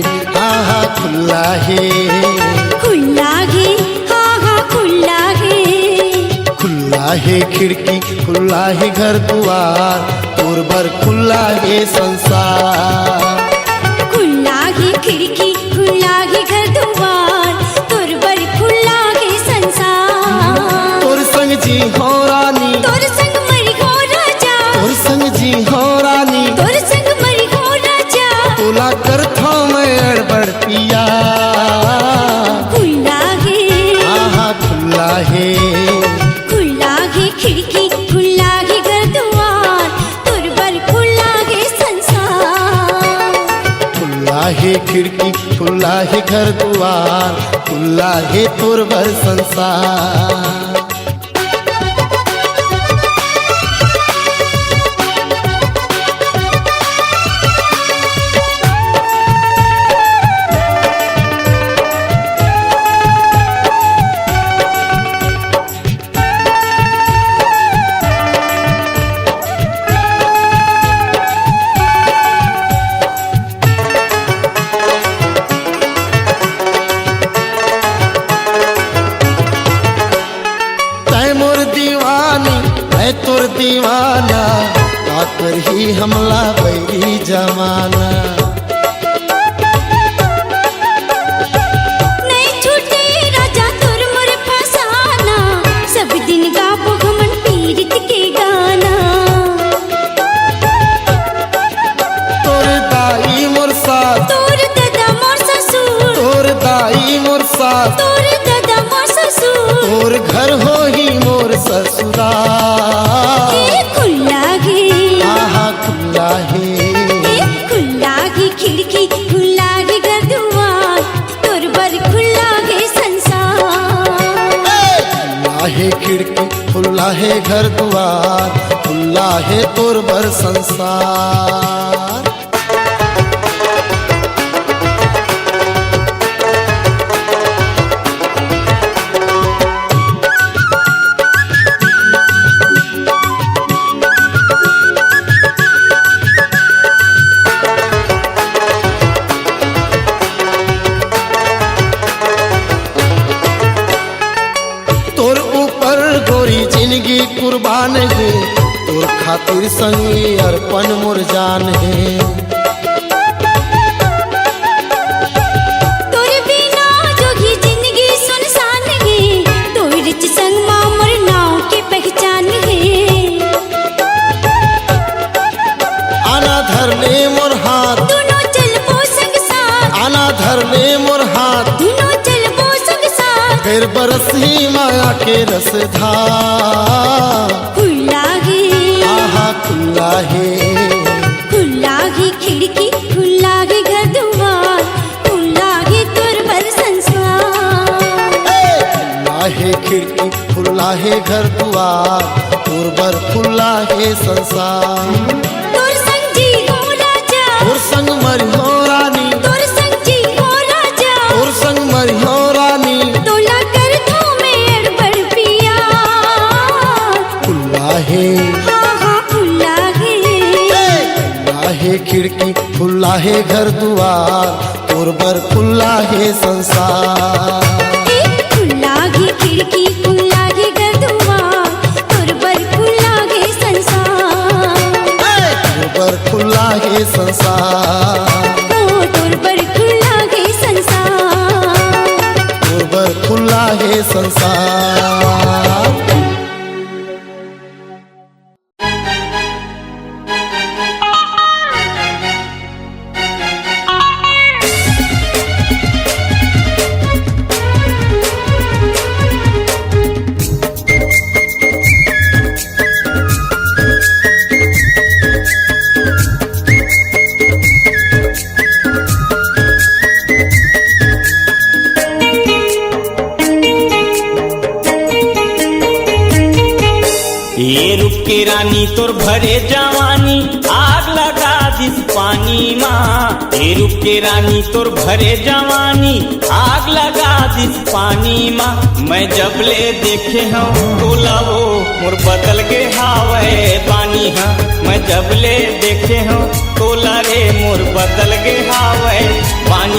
हा हा खुला है, खुला है, हा हा खुला है। खुला है खिड़की, खुला है घर द्वार, तोर बर खुला है संसार। खुला है खिड़की, खुला है घर द्वार, तोर बर खुला है संसार। तोर संग जी हो रानी, तोर संग मरी हो राजा, तोर संग जी हो रानी, तोर संग मरी हो राजा। तोला करथा मैं अड़बड़ पिया, खुला है, हा हा खुला है, खुला है खिड़की, खुला है घर द्वार, तोर बर खुला है संसार। खुला है खिड़की, खुला है घर द्वार, खुला है तोर बर संसार। तोर दीवाना आकर ही हमला बैरी जमाना। नहीं छूटे राजा तोर मोर फसाना, सब दिन गाबो घमन पीरित के गाना। तोर दाई मोर साथ, तोर दादा मोर ससुर, तोर दाई मोर साथ, तोर दादा मोर ससुर। तोर घर हो ही मोर ससुराल। खुला है, हा हा खुला है, खुला है खिड़की, खुला है घर द्वार, तोर बर खुला है संसार। खुला है खिड़की, खुला है घर द्वार, खुला है तोर बर संसार। जिंदगी कुर्बान है, तोर खातिर संगी अर्पण मोर जान है। तोर बिना जोगी जिंदगी सुनसान है, तोर संग मोर नाव के पहचान है। आना धर ले मोर हाथ, दोनों चलबो संग साथ, आना धर ले मोर हाथ, दोनों चलबो संग साथ। फिर बरस ही माया के रसधार। खुला है, आहा खुला है, खुला है खिड़की, खुला है घर द्वार, खुला है तोर बर संसार। खुला है खिड़की, खुला है घर द्वार, तोर बर खुला है संसार। तोर संग जी हो राजा, तोर संग मरी हो रानी, तोर संग जी हो राजा, तोर संग मरी हो रानी। तोला कर थो मैं अड़बड़ पिया। खुला है, हा हा खुला है, खुला है खिड़की, खुला है घर द्वार, तोर बर खुला है संसार। खुला है खिड़की, खुला है घर द्वार, तोर बर खुला है संसार। तोर बर खुला है संसार, तोर बर खुला है संसार, तोर बर खुला है संसार। के रानी तोर भरे जवानी आग लगा दिस पानी माँ। ए रूप के रानी तोर भरे जवानी आग लगा दिस पानी माँ। मैं जब ले देखे हूँ तोला वो मोर बदल के हावे पानी हाँ। मैं जब ले देखे हूँ तोला रे मोर बदल के हावे पानी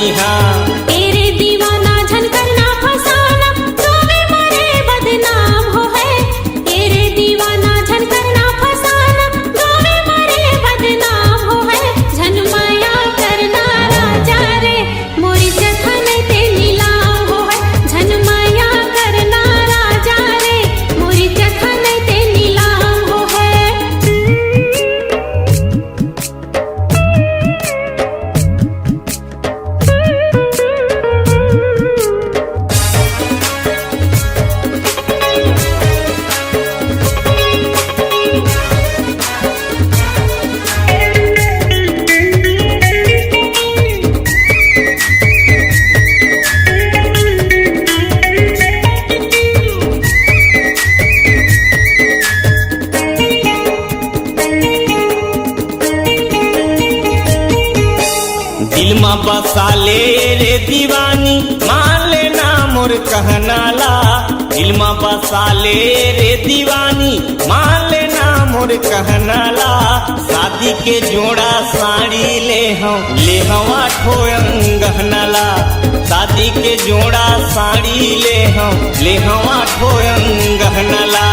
बसाले रे दीवानी मान लेना मोर कहनाला दिल में बसाले रे दीवानी मान लेना मोर कहनाला शादी के जोड़ा साड़ी ले हम आठो गहनाला शादी के जोड़ा साड़ी ले हम आठो गहनाला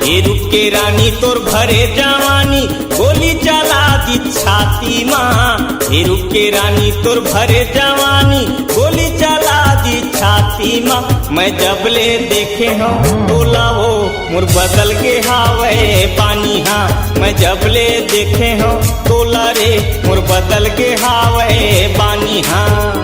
ये रूप के रानी तोर भरे जवानी गोली चला दी छाती माँ ये रूप के रानी तोर भरे जवानी गोली चला दी छाती माँ मैं जब ले देखे हूँ बोला वो मोर बदल के हावे पानी हाँ मैं जब ले देखे हूँ तोला रे मोर बदल के हावे पानी हाँ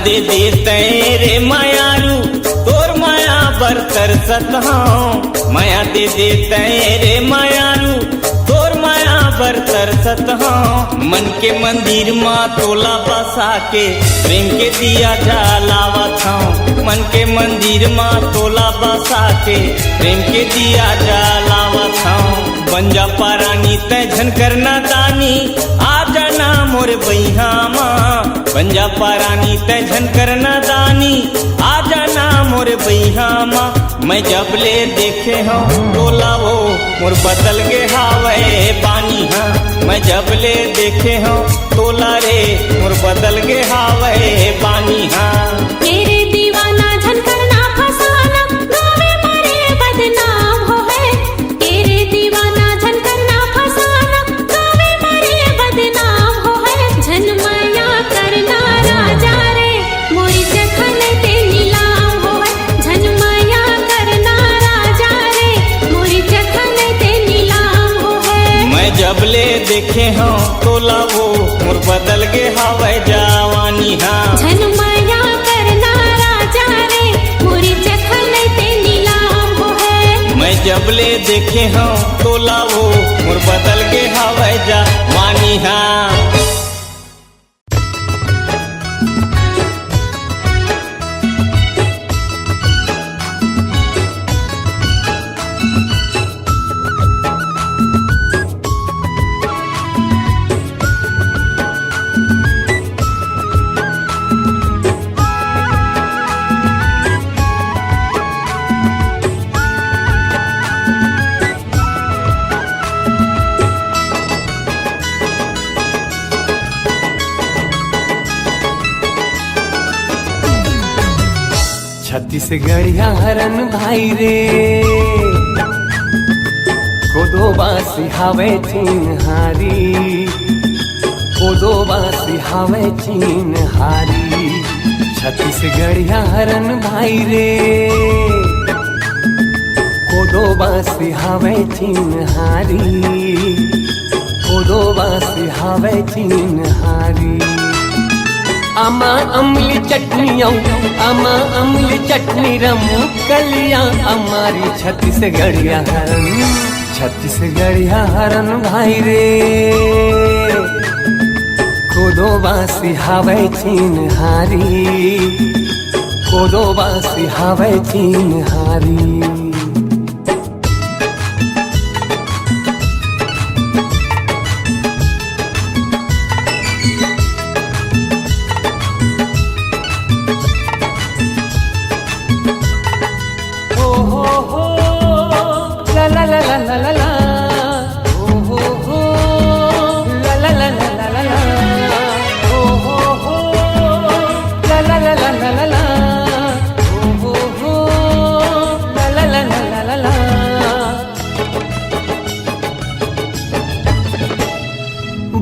रे मायारू तोर माया बरतर सतहां माया दे रे मायारू तोर माया बरतर सतहां मन के मंदिर माँ तोला बसा के प्रेम के दिया जलावत हूँ मन के मंदिर माँ तोला बसा के प्रेम के दिया जलावत हूँ बन जा पारानी तय झन करना दानी आ जाना मोर बैहा माँ बन जा पारानी तय झन करना दानी आ जाना मोर बैहा माँ मैं जब ले देखे हूँ तोला वो मोर बदल के हावे पानी हाँ मैं जब ले देखे हूँ तोला रे मोर बदल के हावे पानी हाँ मेरे दीवाना झन करना फसाना गावे मारे बदनाम हो है तेरे दीवाना झन करना फसाना गावे मारे बदनाम हो है झन माया करना राजा रे मोरी जखन ते नीलाम हो है झन माया करना राजा रे मोरी जखन ते नीलाम हो है मैं जब ले देखे हूँ तोला वो मोर बदल के हावे जवानी हाँ झन माया करना राजा रे मोरी जखन ते नीलाम हो है मैं जब ले देखे हूँ तोला वो मोर बदल के हावे जवानी हाँ छत्तीसगढ़िया हरन भाई रे कोदो बासी हावे चिन्हारी कोदो बासी हावे चिन्हारी छत्तीसगढ़िया हरन भाई रे कोदो बासी हावे चिन्हारी कोदो बासी हावे चिन्हारी आमा अम्ली चटनी आमा अम्ली चटनी रमू कलिया हमारी छत्तीसगढ़िया हरन भाई रे कोदो बासी हावे चिन्हारी कोदो बासी हावे चिन्हारी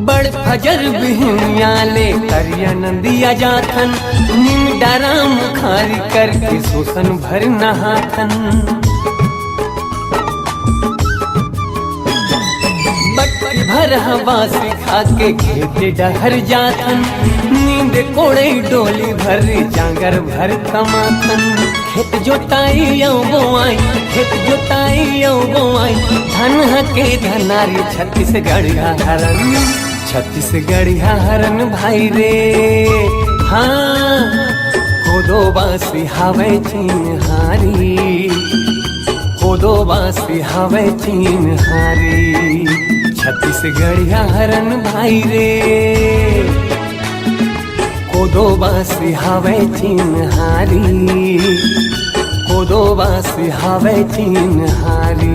बड़ फजर बिहनिया ले करिया नंदिया जाथन नीम डारा मुखारी करके शोषण भर नहाथन बट्टी भर हवा सिखा के खेत डहर जाथन नींद कोड़े डोली भर जांगर भर कमाथन खेत जोताई बोआई धन के धनारी छत्तीसगढ़िया हरन भाई रे हाँ कोदो बासी हावे चिन्हारी कोदो बासी हावे चिन्हारी छत्तीसगढ़िया हरन भाई रे कोदो बासी हावे चिन्हारी कोदो बासी हावे चिन्हारी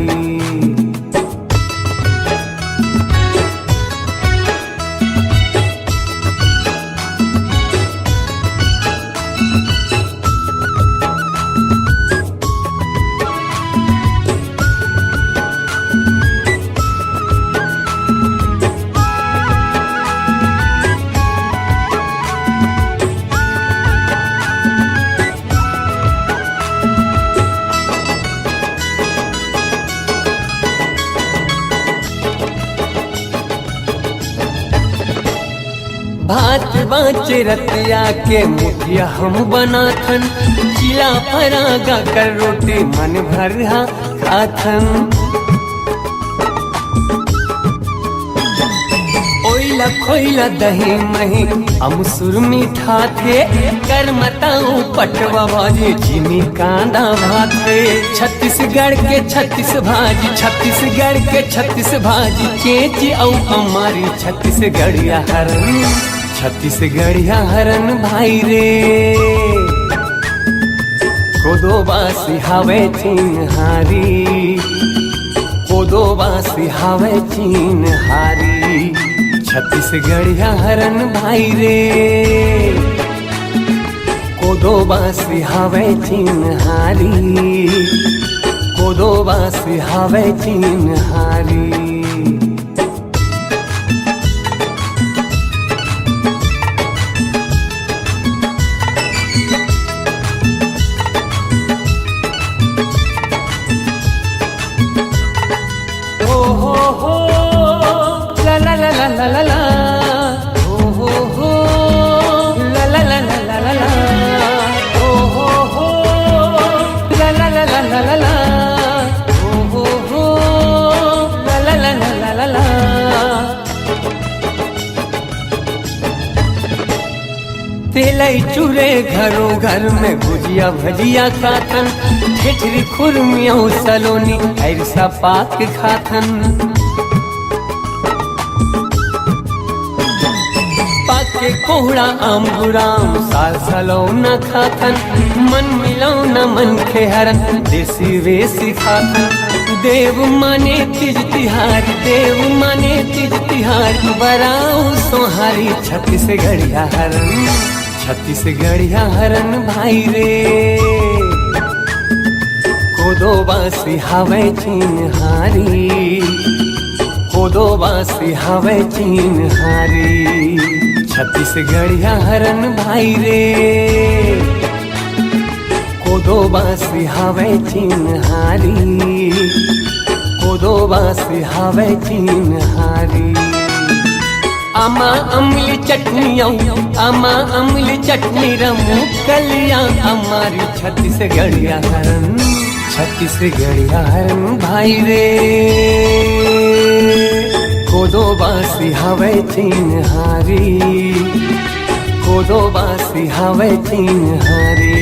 भात बाँचे रतिया के मुठिया हम बनाथन चिला परागा कर रोटी मन भर खाथन ओइला खोइला दही मही अमसुर मीठा थे कर मताऊ पटवा भाजी चीनी कांदा भाते छत्तीसगढ़ के छत्तीस भाजी केची औ हमारी छत्तीसगढ़िया हरन भाई रे कोदो बासी हावे चिन्हारी कोदो बासी हावे चिन्हारी छत्तीसगढ़िया हरन भाई रे कोदो बासी हावे चिन्हारी कोदो बासी हावे चिन्हारी तेलई चूरे घरों घर में भुजिया भजिया खाथन ठेठरी खुरमिया सलोनी ऐसा पाक खाथन पाके कोहड़ा आम गुराम साल सलौना खाथन मन मिलौना मन खेहरन देसी वेसी खाथन देव माने तीज तिहार बराऊ सोहारी छत्तीसगढ़िया हरन भाई रे कोदो बासी हावे चिन्हारी कोदो बासी हावे चिन्हारी छत्तीसगढ़िया हरन भाई रे कोदो बासी हावे चिन्हारी कोदो बासी हावे चिन्हारी आमा अम्ली चटनी आमा अम्ली चटनी रमू कलिया हमारी छत्तीसगढ़िया हरन भाई रे कोदो बासी हावे चिन्हारी कोदो बासी हावे चिन्हारी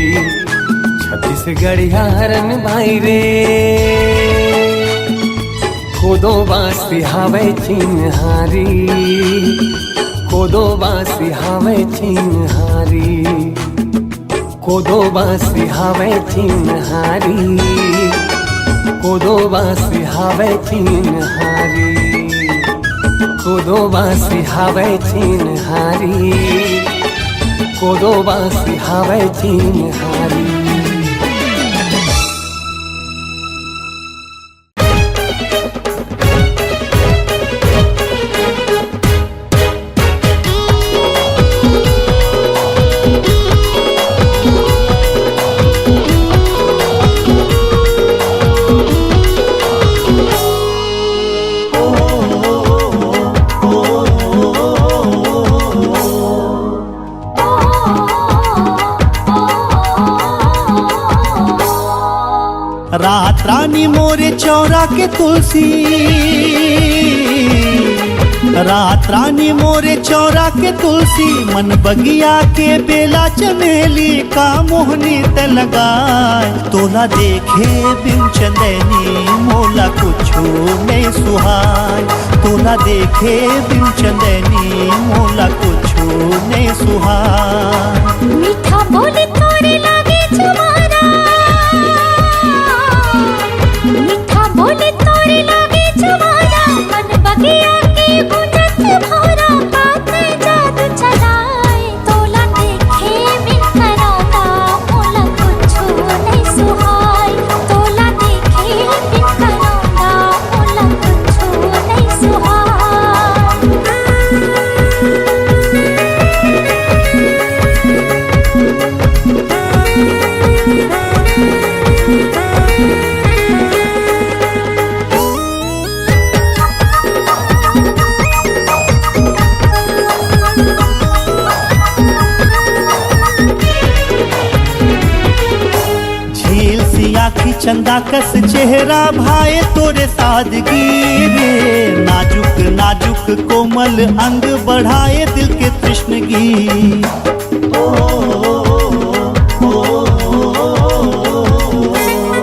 छत्तीसगढ़िया हरन भाई रे कोदो बासी हावे चिन्हारी कोदो बासी हावे चिन्हारी कोदो बासी हावे चिन्हारी कोदो बासी हावे चिन्हारी कोदो बासी हावे चिन्हारी कोदो बासी हावे चिन्हारी रात रानी मोरे चौरा के तुलसी रात रानी मोरे चौरा के तुलसी मन बगिया के बेला चमेली का मोहनी त लगाए तोला देखे बिन चंदनी मोला कुछो नहीं सुहाय तोला देखे बिन चंदनी मोला कुछो नहीं सुहाय मीठा बोले तोरे लागे तुम्हारा मीठा बोले तोरे लागे तुम्हारा मन बगिया के गुंजत भौरा बात जादू चलाए तोला देखे बिन कराता मोला कुछो नहीं सुहाय तोला देखे बिन कराता मोला कुछो नहीं सुहाय आखी चंदा कस चेहरा भाए तोरे सादगी रे नाजुक नाजुक कोमल अंग बढ़ाए दिल के तृष्णगी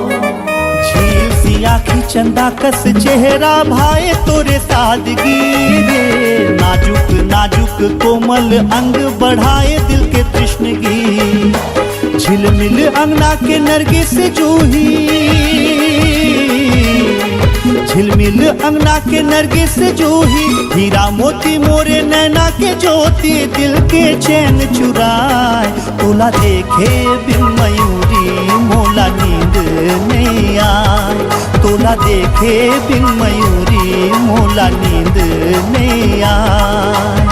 झील सी आखी चंदा कस चेहरा भाए तोरे सादगी रे नाजुक नाजुक कोमल अंग बढ़ाए दिल के तृष्णगी झिलमिल अंगना के नरगिस जूही झिलमिल अंगना के नरगिस जूही हीरा मोती मोरे नैना के ज्योति दिल के चैन चुराए तोला देखे बिन मयूरी मोला नींद नहीं आए तोला देखे बिन मयूरी मोला नींद नहीं आए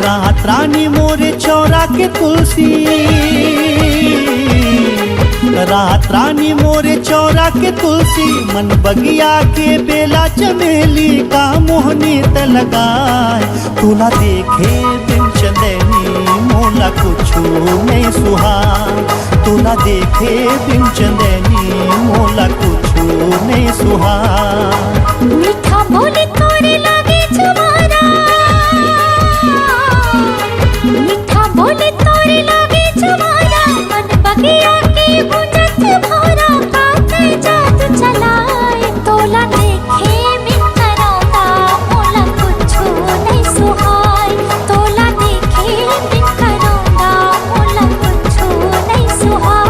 रात रानी मोरे चौरा के तुलसी रात रानी मोरे चौरा के तुलसी मन बगिया के बेला चमेली का मोहनी त लगाए तोला देखे बिन चंदनी मोला कुछ नहीं सुहा तोला देखे बिन चंदनी मोला कुछ नहीं सुहा मीठा बोले तोरे लागे छुवारा मीठा बोले तोरे लागे छुवारा मन बगिया के गुंजत भोरा काते जात चलाए तोला देखे बिन करौंदा मोला कुछु नहीं सुहाए तोला देखे बिन करौंदा मोला कुछु नहीं सुहाए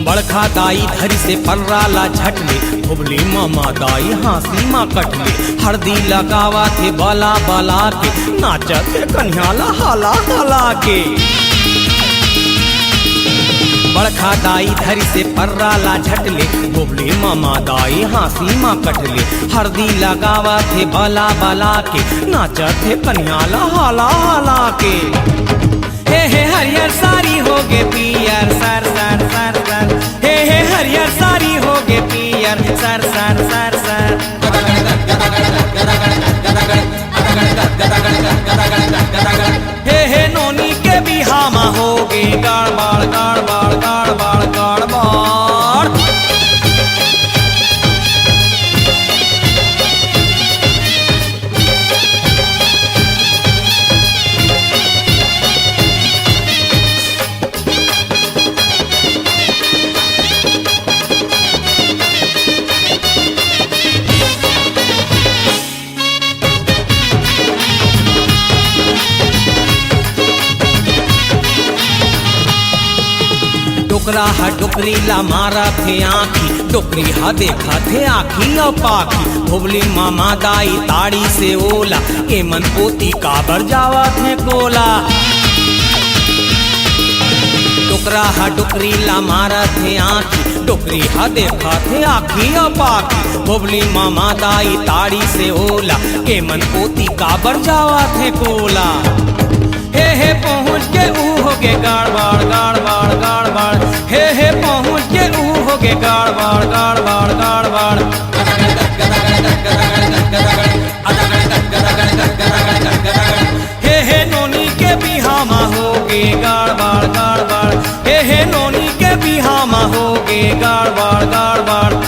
बड़खा दाई धरी से पर्राला झटले भुबली मामा दाई हाँसी माँ कटले हरदी लगावा थे बाला बाला के नाचत थे कन्हैया हाला हाला के बड़खा दाई धरी से पर्राला झटले भुबली मामा दाई हाँसी माँ कटले हरदी लगावा थे बाला बाला के नाचत थे कन्हैया हाला हाला के हे हरियर सारी होगे पियर सर सर सर सर हे हरियर सारी होगे पियर सर सर सर सर हे नोनी के बिहामा होगे गड़बड़ गड़बड़ गड़बड़ गड़बड़ डोकरा हा डोकरी ला मारा थे आँखी डोकरी हा देखा थे आँखी और पाखी भुबली मामा दाई ताड़ी से ओला के मन पोती काबर जावा थे कोला डोकरा हा डोकरी ला मारा थे आँखी डोकरी हा देखा थे आँखी और पाखी भुबली मामा दाई ताड़ी से ओला के मन पोती काबर जावा थे कोला हे पहुँच के ऊ हो गे गड़बड़ गड़बड़ गड़बड़ हे पहुँच के ऊ हो गे गड़बड़ गड़बड़ गड़बड़ हे नोनी के बिहामा हो गे गड़बड़ गड़बड़ हे नोनी के बिहामा हो गे गड़बड़ गड़बड़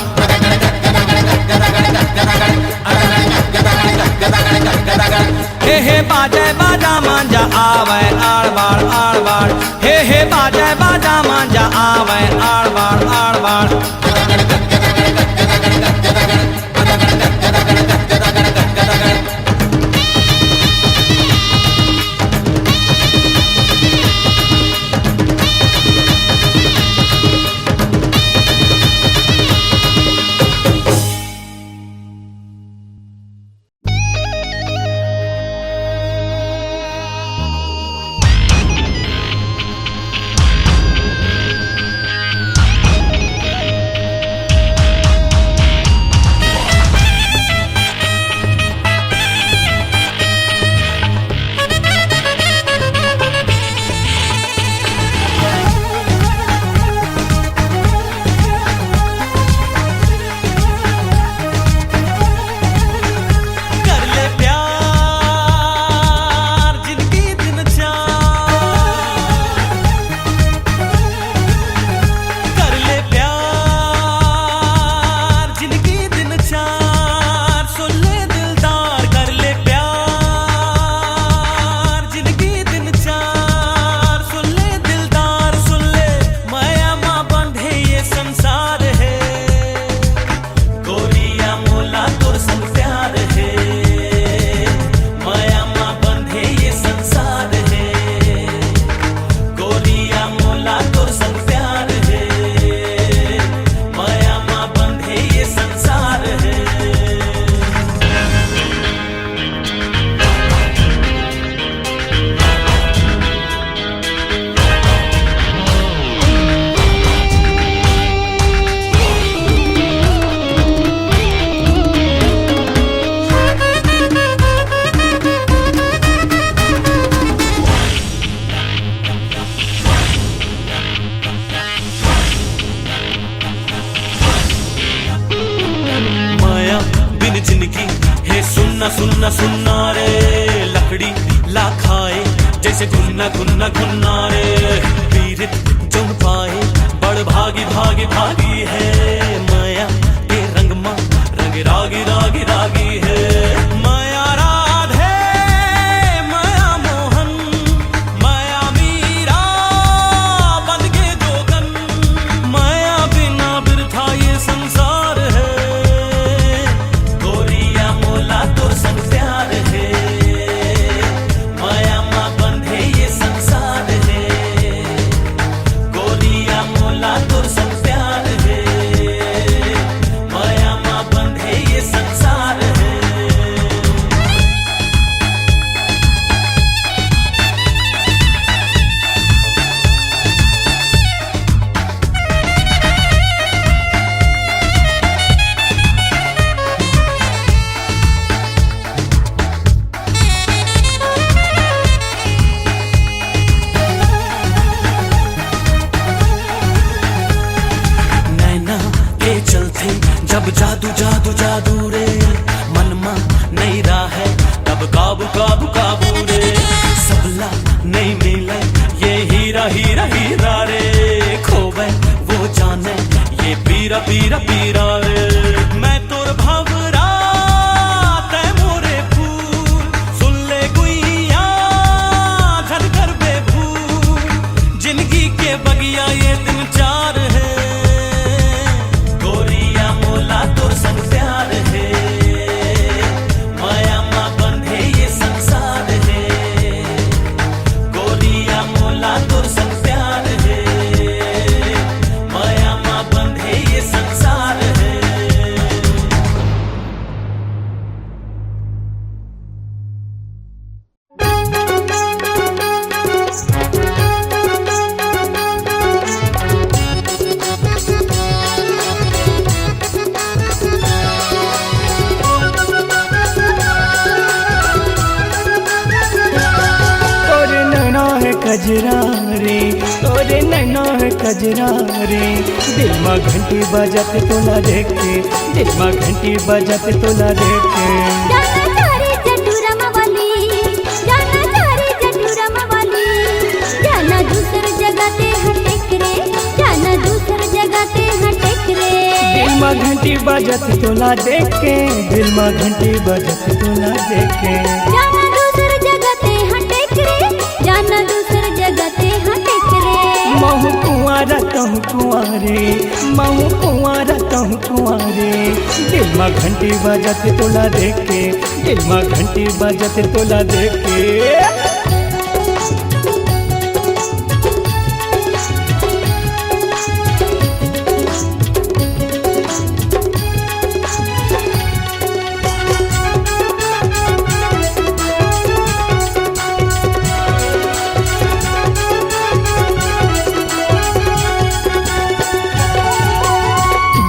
हे बाजे बाजा मांजा आवे आड़बाड़ आड़बाड़ हे बाजे बाजा मांजा आवे आड़बाड़ आड़बाड़ सुनना रे, लकड़ी ला खाए जैसे गुन्ना गुन्ना गुन्ना रे। पीरित चुन पाए बड़ भागी भागी भागी है, माया के रंग मा रंग रागी रागी रागी है। माया राधे माया मोहन माया मीरा बन के जोगन, माया बिना बिरथा ये संसार है। गोरिया मोला तो संग प्यार है, माया माँ बंधे ये संसार है। गोरिया मोला तो संग प्यार है, माया माँ बंधे ये संसार है। नैना के चलते जब जादू जादू जादू रे, मनमा नहीं रहा है तब काबू काबू काबू रे। सबला नहीं मिले ये हीरा हीरा हीरा रे, खोवे वो जाने ये पीरा पीरा पीरा रे। मैं तोर भवरा तै मोरे फूल, सुन ले गुइया झरकर बेभूल, जिंदगी के बगिया ये दिन चार है। गोरिया मोला तोर संग प्यार है, माया माँ बंधे ये संसार है। गोरिया मोला तोर संग प्यार है, माया माँ बंधे ये संसार है। तोरे नैना है कजरा रे, तोरे नैना है कजरा रे। दिल में घंटी बजत तोला देख के, दिल में घंटी बजत तोला देख के। जाना चारी जटुरम वाली, जाना चारी जटुरम वाली, जाना दूसर जगह ते हटेक रे, जाना दूसर जगह ते हटेक रे। दिल में घंटी बजत तोला देख के, दिल में घंटी बजत तोला देख के। जाना दूसर जगह ते हटेक रे, जाना दूसर जगह ते हटेक रे। महू कुंवारा कहूँ कुंवारे, महू कुंवारा कहूँ कुंवारे। दिल में घंटी बजत तोला देख के, दिल में घंटी बजत तोला देख के।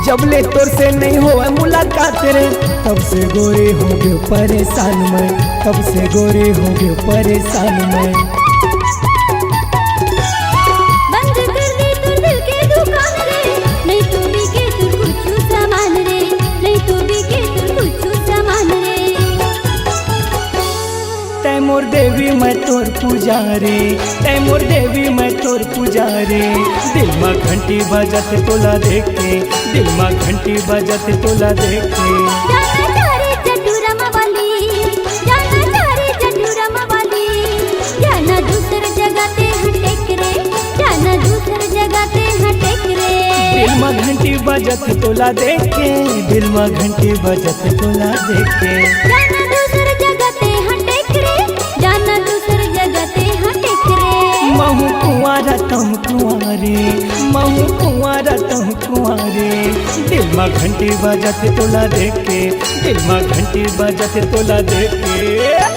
जबले तोर से नहीं हो मुलाकात रे, तब से गोरे हो गए परेशान मैं, तब से गोरे हो गए परेशान मैं। बंद कर दे तू दिल के दुकान रे, नहीं तो बिके तू कुछ सामान रे, नहीं तो बिके तू कुछ सामान रे। तै मोर देवी मैं तोर पुजारी, तै मोर देवी मैं तोर पुजारी। दिल में घंटी बजत तोला देख के, दिल में घंटी बजत तोला देख के। जाना चारी जटुरम वाली, जाना चारी जटुरम वाली, जाना दूसर जगह ते हटेक रे, जाना दूसर जगह ते हटेक रे। दिल में घंटी बजत तोला देख के, दिल में घंटी बजत तोला देख के। जाना दूसर जगह ते हटेक रे, जाना दूसर जगह ते हटेक रे। महू कुंवारा तुम कुंवारे, महू कुंवारा तुम कुंवारे। दिल में घंटी बजत तोला देख के, दिल में घंटी बजत तोला देख के।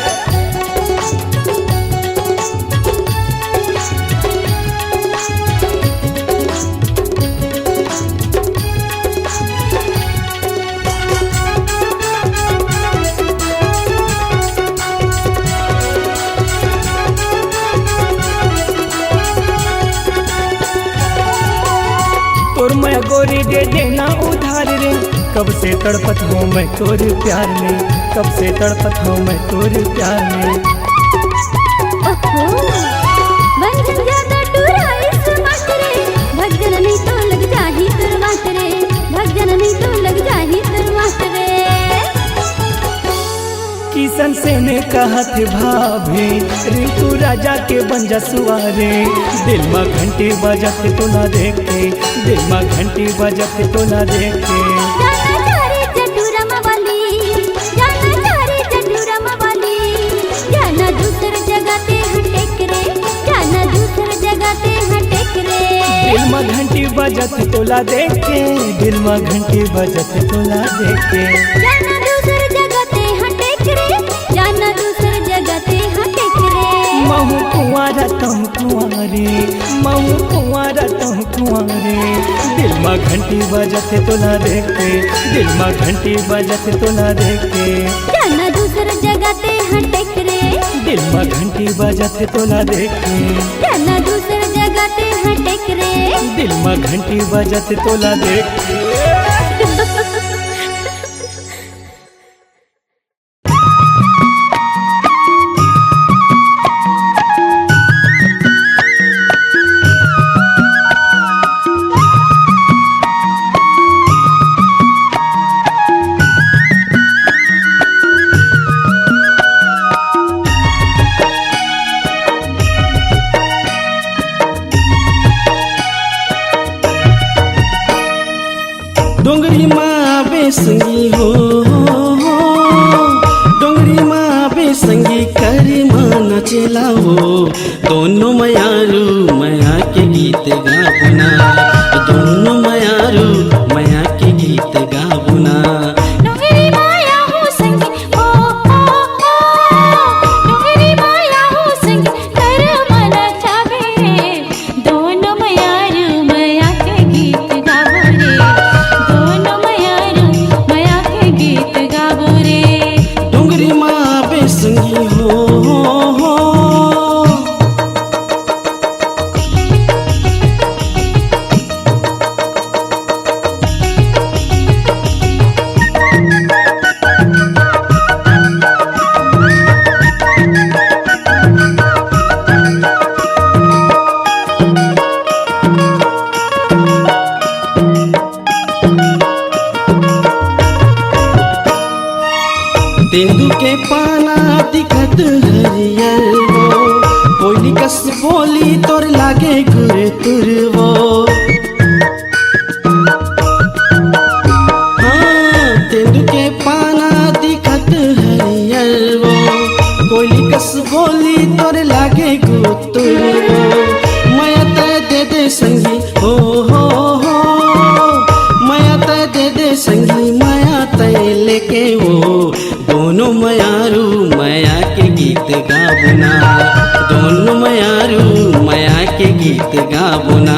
तोर मैं गोरी दे देना उधार रे, कब से तड़पत हूँ मैं तोरे प्यार में, कब से तड़पत हूँ मैं तोरे प्यार में। ओहो बंधन ज्यादा टूराई सुमात रे, भगजन नहीं तो लग जाही तुरमात रे, भगजन नहीं तो लग जाही तुरमात रे। किशन से ने कहा थे भाभी रिंकू राजा के बन जा सुआरे, दिल में घंटी बजत तो ना देखे, दिल में घंटी बजत तो ना देखे। जाना चारे जटूरम वाली, जाना चारे जटूरम वाली, जाना दूसर जगह ते हटेक रे, जाना दूसर जगह ते हटेक रे। दिल में घंटी बजत तोला देखे, दिल में घंटी बजत तोला देखे। जाना दूसर जगह ते हटेक रे, जाना दूसर जगह ते हटेक रे। महू कुंवारा तुम कुंवारे, महू कुंवारा तुम कुंवारे, दिल में घंटी बजत तोला देखे, दिल में घंटी बजत तोला देखे। जाना दूसर जगह ते हटेक रे, दिल में घंटी बजत तोला देखे, जाना दूसर जगह ते हटेक रे। दिल में घंटी बजत तोला देखे। डोंगरी माँ बेसंगी हो, डोंगरी माँ बेसंगी करी माँ नचेला हो, दोनों मयारू मया के गीत गाबुना, दोनों मयारू मया के गीत गाबुना। डोंगरी माया हो संगी ओ ओ ओ, डोंगरी माया हो संगी कर मन चावे रे, दोनों मयारू मया के गीत गावो रे, दोनों मयारू मया के गीत गावो रे। डोंगरी माँ बेसंगी हो, तेंदू के पाना दिखत हरियर वो, कोयली कस बोली तोर लागे गुर तुर वो। हाँ तेंदू के पाना दिखत हरियर वो, कोयली कस बोली तोर लागे गुर तुर वो। माया ते दे दे संगी हो हो, माया ते दे दे संगी, माया ते लेके वो, दोनों मयारू मया के गीत गाबुना, दोनों मयारू मया के गीत गाबुना।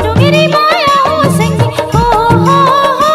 डोंगरी माया हो संगी हो हो हो।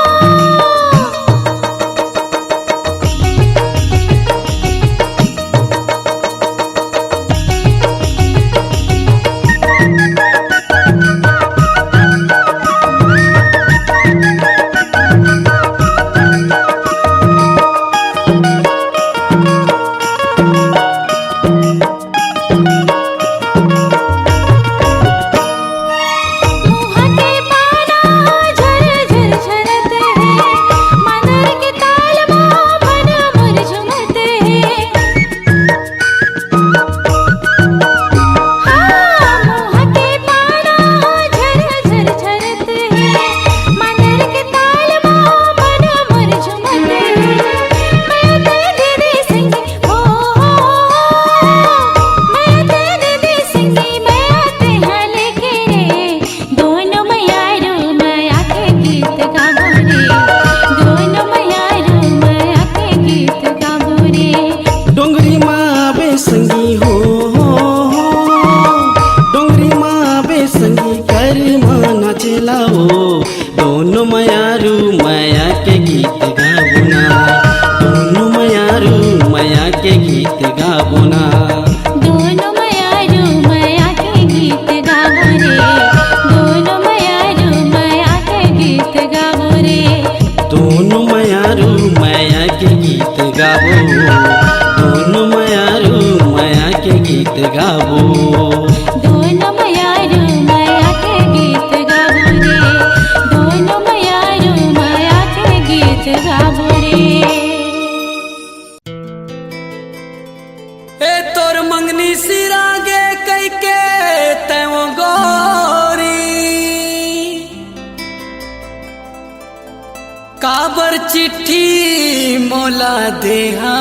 चिट्ठी मोला देहा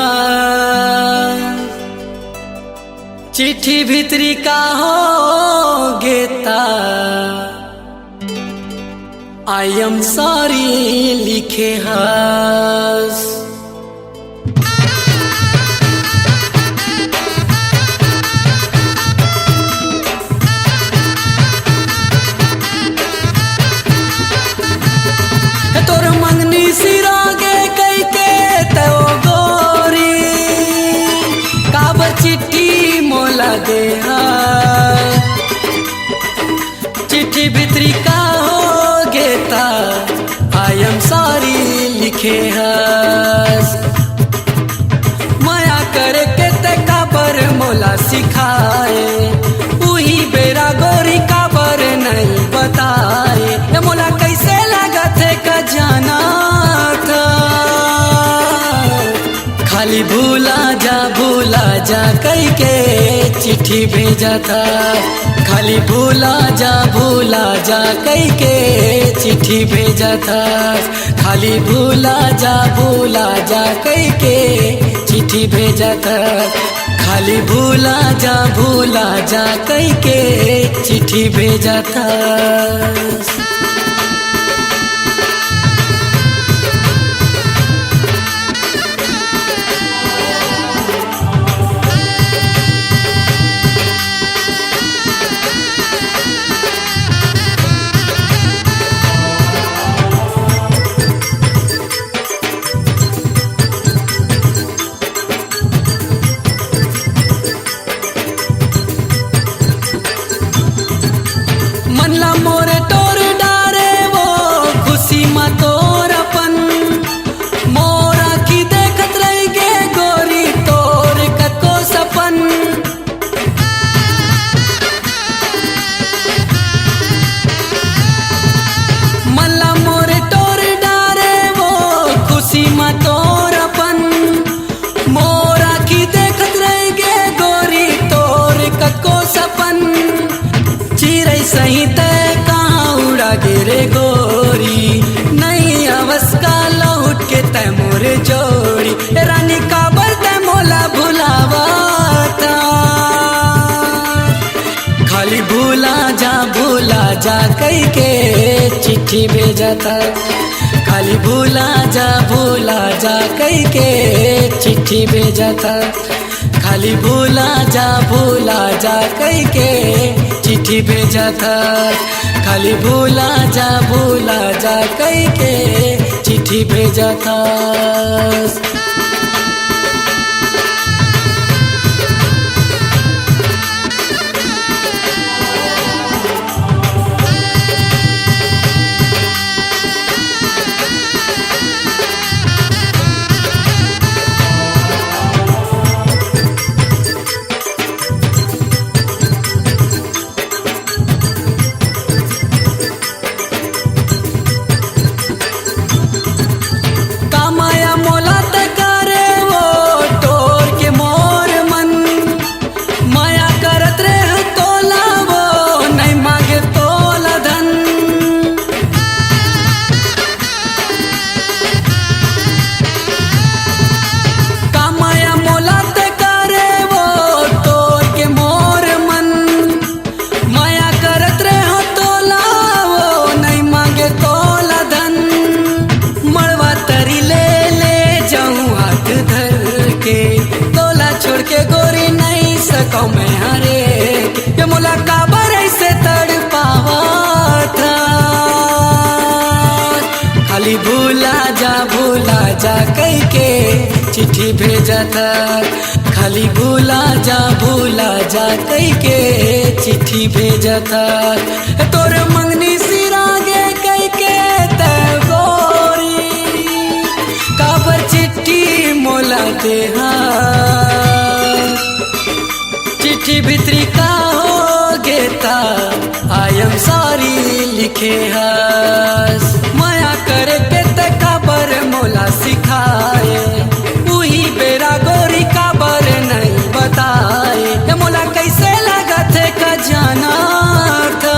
चिट्ठी भीतरी का हो गेता आई एम सॉरी लिखे हस तोर मंगनी सिरागे कई के तो गोरी काबर चिट्ठी मोला देहा चिट्ठी भीतरी का हो गेता आई एम सॉरी लिखे हस माया करे के ते काबर मोला सिखाए उही बेरा गोरी काबर नहीं बताए ये मोला कैसे लगा थे का जाना था खाली भूला जा कई के चिट्ठी भेजा था खाली भूला जा कई के चिट्ठी भेजा था खाली भूला जा कई के चिट्ठी भेजा था खाली भूला जा कई के चिट्ठी भेजा था मनला मोरे तोर डारे वो खुशी मा तोर अपन मोरा की देखत रही गे गोरी तोर कतो सपन मनला मोरे तोर डारे वो खुशी मा तोर अपन मोरा की देखत रही गे गोरी तोर कतो सपन चिरई सही तय कहाँ उड़ा गिरे गोरी नहीं अवस का लौट के तय मोरे जोड़ी रानी काबर तय मोला भुलावा था खाली भूला जा कई के चिट्ठी भेजा था खाली भूला जा कई के चिट्ठी भेजा था खाली भूला जा कई के चिट्ठी भेजा था खाली भूला जा कई के चिट्ठी भेजा था कामाया मोला तकारे वो तोर के मोर मन माया करत रह तोला वो नहीं मांगे तोला धन कामाया मोला तकारे वो तोर के मोर मन माया करत रह तोला वो नहीं मांगे तोला धन मड़वा तरी ले जाऊं हाथ धर के तोला छोड़ के गोरी नहीं सकूं मैं हरे ये मोला काबर ऐसे तड़ पावा था खाली भूला जा कई के चिट्ठी भेजा था खाली भूला जा कई के चिट्ठी भेजा था तोर मंगनी सिरागे कई के तय गोरी काबर चिट्ठी मोला देहा चिट्ठी भीतरी का हो गेता आई एम सॉरी लिखे हस माया करे के ते काबर मोला सिखाए उही बेरा गोरी काबर नहीं बताए ये मोला कैसे लगा थे का जाना था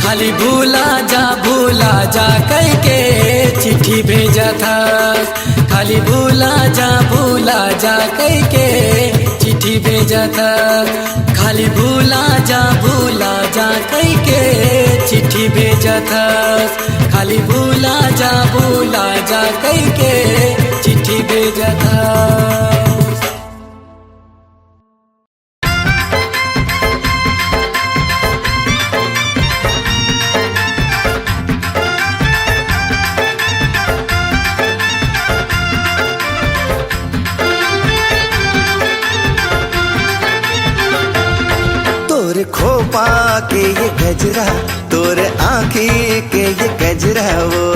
खाली भूला जा कई के चिट्ठी भेजा था। खाली भूला जा कह के चिट्ठी भेजा था। खाली भूला जा कह के चिट्ठी भेजा था। खाली भूला जा कह के चिट्ठी भेजा था। खोपा के ये गजरा तोरे आँखी के ये गजरा वो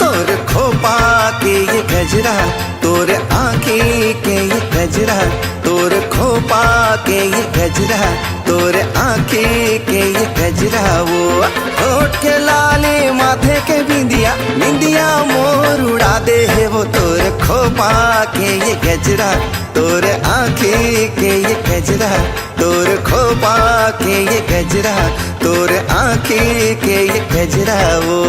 तोरे खोपा के ये गजरा तोरे आँखी के ये गजरा तोरे खोपा के ये गजरा तोरे आँखी के ये गजरा वो होठ के लाले माथे के बिंदिया बिंदिया मोर उड़ा दे है वो तोरे खोपा के ये गजरा तोरे आँखी के ये गजरा तोरे खोपा के ये गजरा तोरे आँखी के ये गजरा वो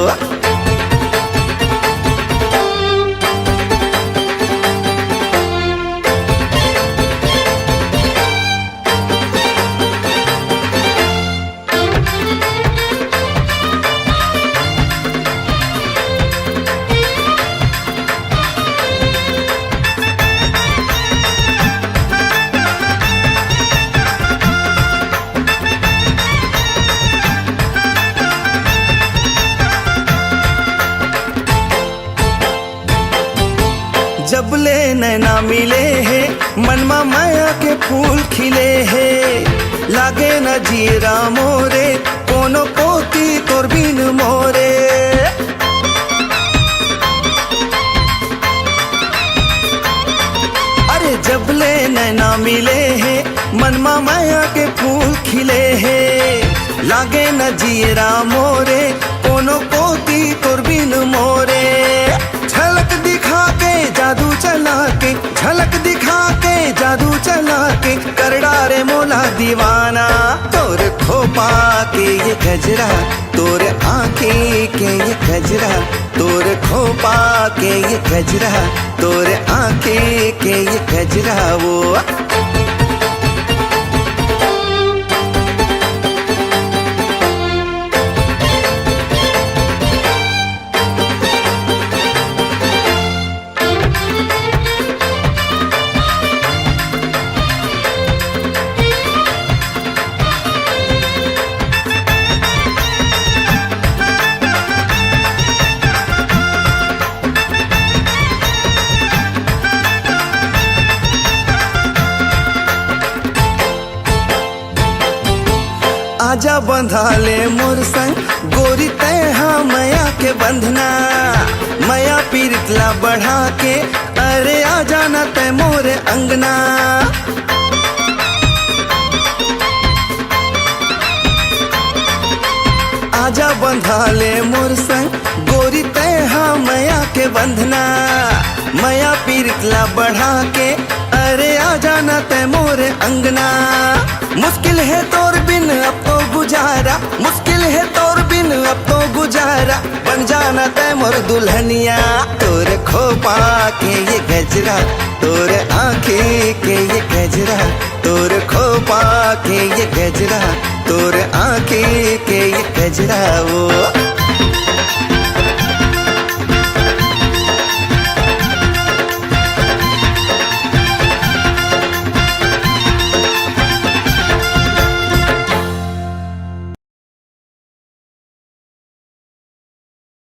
जब ले नैना मिले है मनमा माया के फूल खिले है लागे न जीरा मोरे कोनो पोती तोर बिन मोरे अरे जब ले नैना मिले है मनमा माया के फूल खिले है लागे न जीरा मोरे कोनो पोती तोर बिन मोरे झलक दिखा के जादू चला के झलक दिखा के जादू चला के कर डारे मोला दीवाना तोरे खोपा के ये गजरा तोरे आँखी के ये गजरा तोरे खोपा के ये गजरा तोरे आँखी के ये गजरा वो आजा बंधा ले मोर संग गोरी तैहा मया के बंधना मया पीरितला बढ़ा के अरे आ जाना तै मोरे अंगना आजा बंधा ले मोर संग गोरी तैहा मया के बंधना मया पीरितला बढ़ा के अरे आ जाना तै मोरे अंगना मुश्किल है तोर बिन अब तो गुजारा मुश्किल है तोर बिन अब तो गुजारा बन जाना तै मोर दुल्हनिया तोरे खोपा के ये गजरा तोरे आँखी के ये गजरा तोरे खोपा के ये गजरा तोरे आँखी के ये गजरा वो